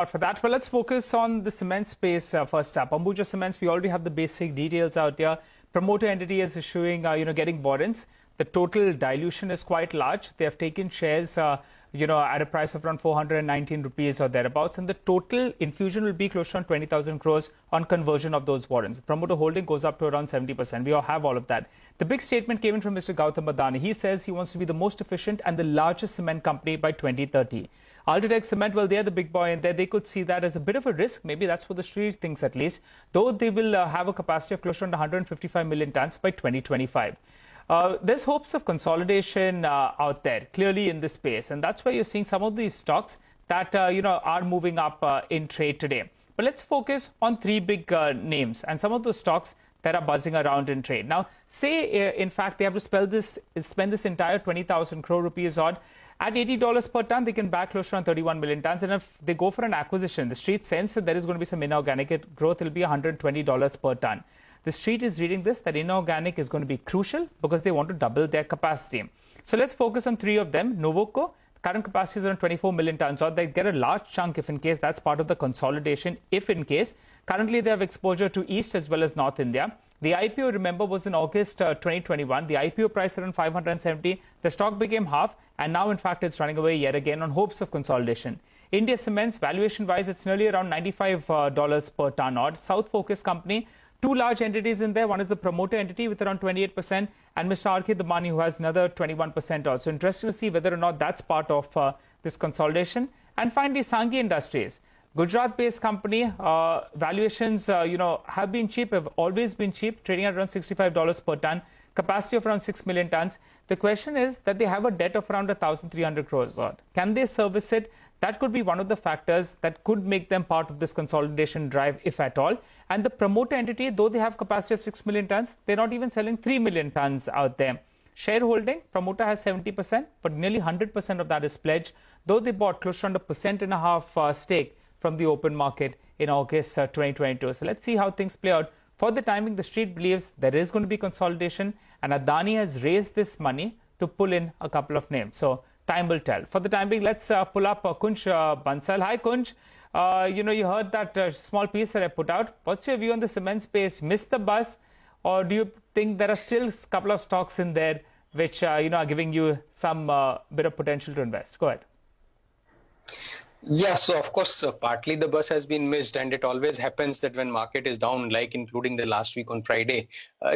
For that, well, let's focus on the cement space first up. Ambuja Cements, we already have the basic details out here. Promoter entity is issuing, getting warrants. The total dilution is quite large. They have taken shares, at a price of around 419 rupees or thereabouts. And the total infusion will be close to 20,000 crores on conversion of those warrants. The promoter holding goes up to around 70%. We all have all of that. The big statement came in from Mr. Gautam Adani. He says he wants to be the most efficient and the largest cement company by 2030. Ultratech Cement, well, they're the big boy in there. They could see that as a bit of a risk. Maybe that's what the street thinks at least. Though they will have a capacity of close to 155 million tons by 2025. There's hopes of consolidation out there, clearly in this space. And that's why you're seeing some of these stocks that, are moving up in trade today. But let's focus on three big names and some of those stocks that are buzzing around in trade. Now, say, in fact, they have to spend this entire 20,000 crore rupees odd. At $80 per ton, they can back close to around 31 million tons. And if they go for an acquisition, the street sense that there is going to be some inorganic growth. It will be $120 per ton. The street is reading this, that inorganic is going to be crucial because they want to double their capacity. So let's focus on three of them. Novoco, current capacity is around 24 million tons. Or they get a large chunk if in case that's part of the consolidation, if in case. Currently, they have exposure to East as well as North India. The IPO, remember, was in August 2021. The IPO price around 570. The stock became half, and now, in fact, it's running away yet again on hopes of consolidation. India Cements, valuation-wise, it's nearly around $95 per ton odd. South-focused company, two large entities in there. One is the promoter entity with around 28%, and Mr. R.K. Damani, who has another 21% odd. So interesting to see whether or not that's part of this consolidation. And finally, Sanghi Industries. Gujarat-based company, valuations, have been cheap, have always been cheap, trading at around $65 per ton, capacity of around 6 million tons. The question is that they have a debt of around 1,300 crores odd. Can they service it? That could be one of the factors that could make them part of this consolidation drive, if at all. And the promoter entity, though they have capacity of 6 million tons, they're not even selling 3 million tons out there. Shareholding, promoter has 70%, but nearly 100% of that is pledged, though they bought close to around 1.5% stake from the open market in August 2022. So let's see how things play out. For the timing, the street believes there is going to be consolidation, and Adani has raised this money to pull in a couple of names. So time will tell. For the time being, let's pull up Kunj Bansal. Hi, Kunj. You heard that small piece that I put out. What's your view on the cement space? Missed the buzz, or do you think there are still a couple of stocks in there which are giving you some bit of potential to invest? Go ahead. Yeah, so of course, partly the bus has been missed, and it always happens that when market is down, like including the last week on Friday,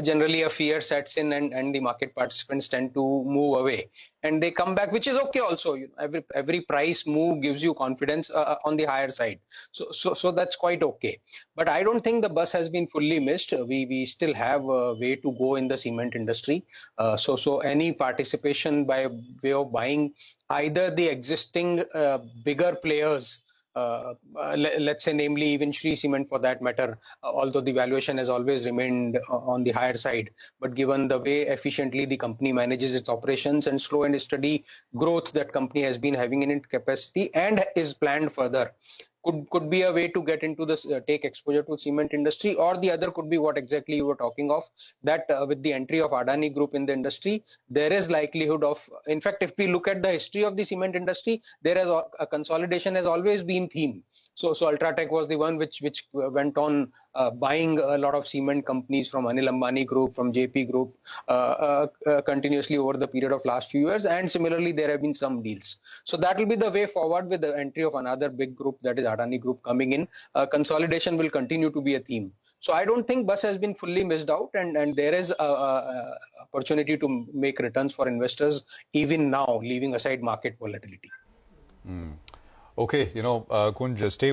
generally a fear sets in and the market participants tend to move away. And they come back, which is okay also. Every price move gives you confidence on the higher side. So that's quite okay. But I don't think the bus has been fully missed. We still have a way to go in the cement industry. So any participation by way of buying either the existing bigger players, let's say namely even Shree Cement for that matter, although the valuation has always remained on the higher side, but given the way efficiently the company manages its operations and slow and steady growth that company has been having in its capacity and is planned further, could be a way to get into this, take exposure to cement industry. Or the other could be what exactly you were talking of, that with the entry of Adani Group in the industry, there is likelihood of, in fact, if we look at the history of the cement industry, there is a consolidation has always been theme. So Ultratech was the one which went on buying a lot of cement companies from Anil Ambani Group, from JP Group, continuously over the period of last few years. And similarly, there have been some deals. So that will be the way forward with the entry of another big group, that is Adani Group, coming in. Consolidation will continue to be a theme. So I don't think bus has been fully missed out, and there is a opportunity to make returns for investors even now, leaving aside market volatility. Okay, Kunj, stay with